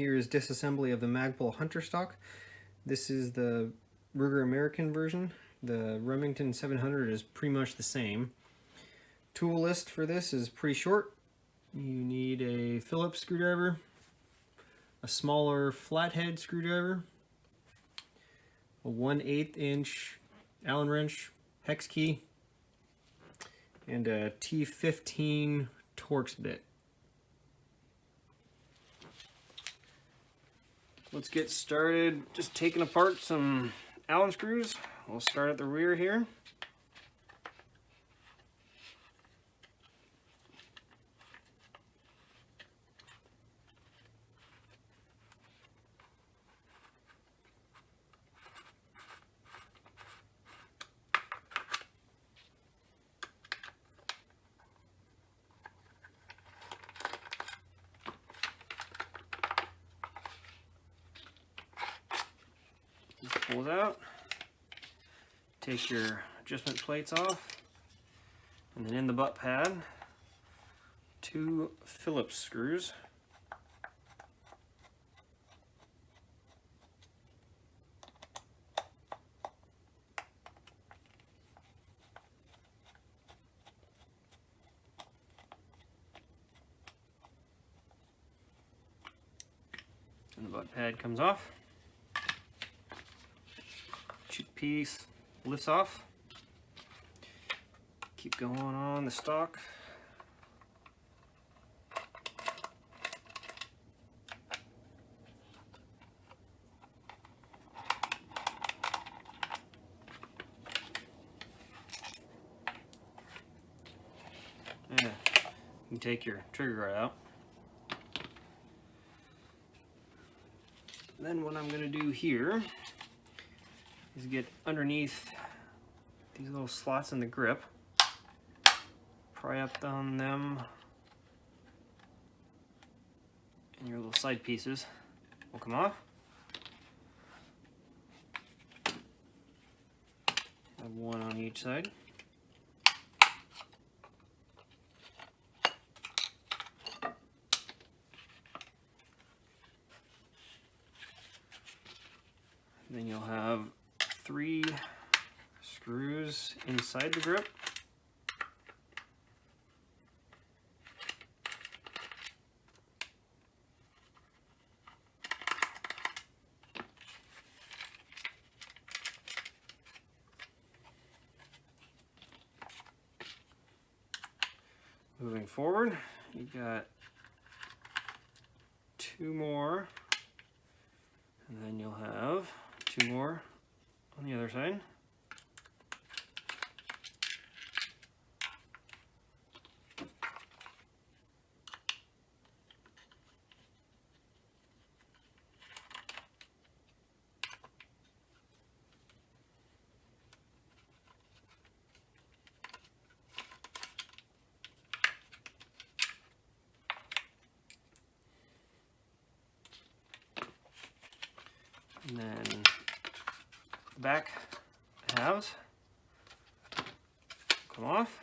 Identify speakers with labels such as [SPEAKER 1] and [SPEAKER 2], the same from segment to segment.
[SPEAKER 1] Here is disassembly of the Magpul Hunter stock. This is the Ruger American version. The Remington 700 is pretty much the same. Tool list for this is pretty short. You need a Phillips screwdriver, a smaller flathead screwdriver, a 1/8 inch Allen wrench, hex key, and a T15 Torx bit. Let's get started just taking apart some Allen screws. We'll start at the rear here. Pulls out, take your adjustment plates off, and then in the butt pad, 2 Phillips screws. And the butt pad comes off. Piece lifts off. Keep going on the stock. Yeah, you can take your trigger guard out. Then what I'm going to do here is get underneath these little slots in the grip, pry up on them, and your little side pieces will come off. Have one on each side. Then you'll have 3 screws inside the grip. Moving forward, you've got 2 more, and then you'll have 2 more on the other side. And then back halves come off.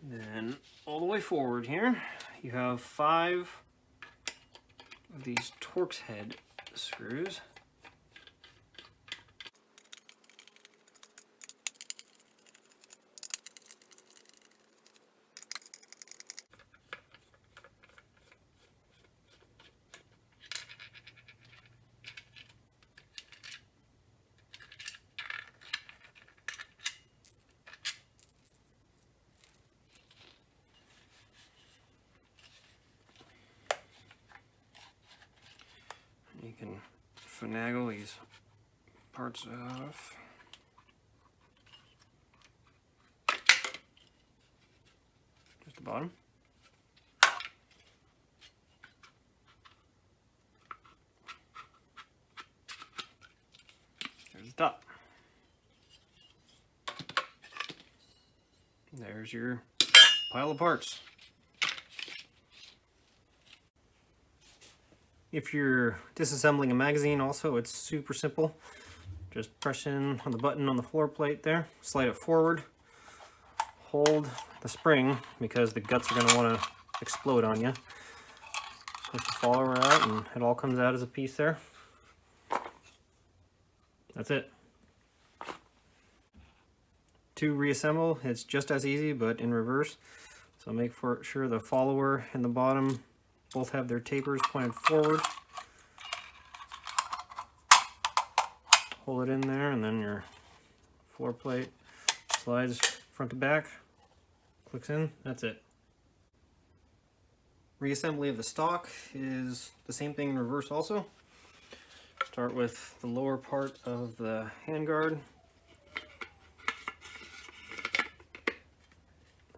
[SPEAKER 1] Then all the way forward here, you have 5 of these Torx head screws. You can finagle these parts off. Just the bottom. There's the top. There's your pile of parts. If you're disassembling a magazine also, it's super simple. Just press in on the button on the floor plate there, slide it forward, hold the spring because the guts are going to want to explode on you. Push the follower out and it all comes out as a piece there. That's it. To reassemble, it's just as easy but in reverse. So make sure the follower and the bottom both have their tapers pointed forward. Hold it in there, and then your floor plate slides front to back, clicks in, that's it. Reassembly of the stock is the same thing in reverse also. Start with the lower part of the handguard.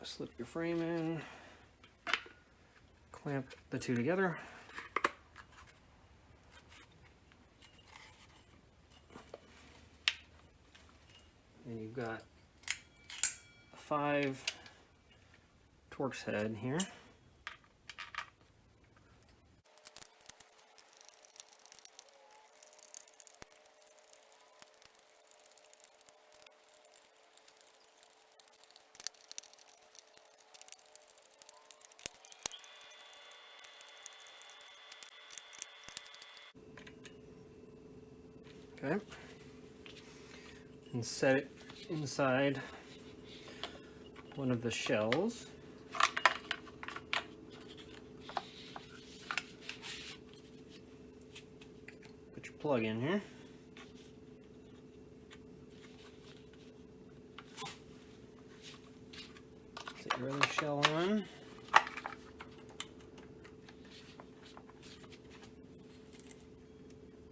[SPEAKER 1] Slip your frame in, clamp the two together. And you've got a 5 Torx head here. Okay. And set it inside one of the shells. Put your plug in here. Set your other shell on.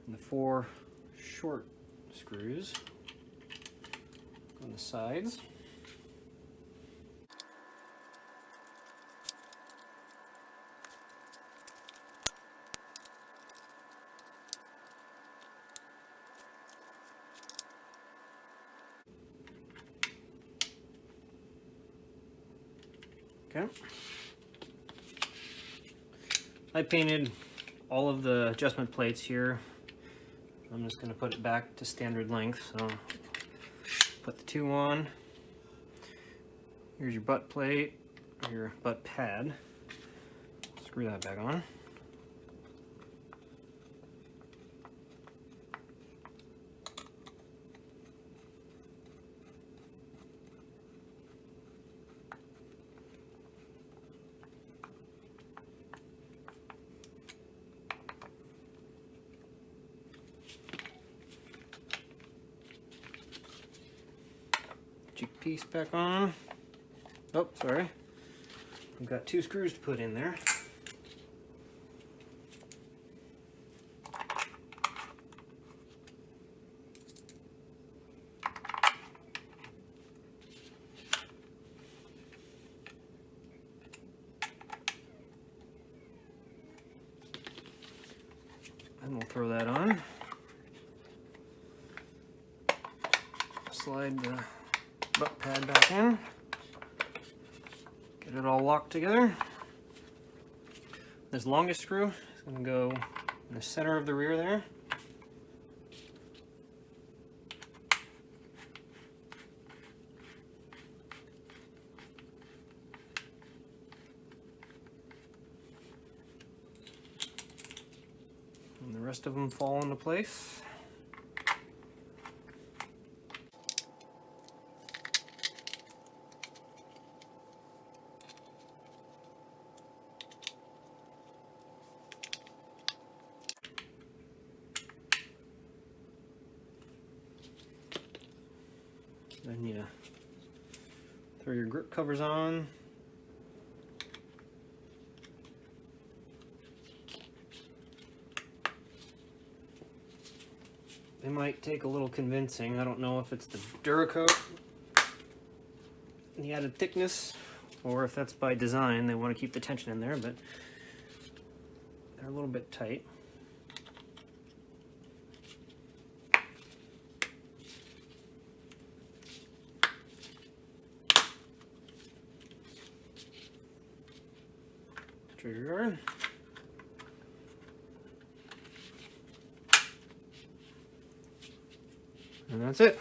[SPEAKER 1] And the 4 short screws on the sides. Okay. I painted all of the adjustment plates here. I'm just going to put it back to standard length. So put the 2 on. Here's your butt plate, or your butt pad. Screw that back on. Piece back on. Oh, sorry. I've got 2 screws to put in there. And we'll throw that on. Slide the butt pad back in. Get it all locked together. This longest screw is going to go in the center of the rear there. And the rest of them fall into place. Then you throw your grip covers on. They might take a little convincing. I don't know if it's the Duracoat, the added thickness, or if that's by design. They want to keep the tension in there, but they're a little bit tight. Trigger guard. And that's it.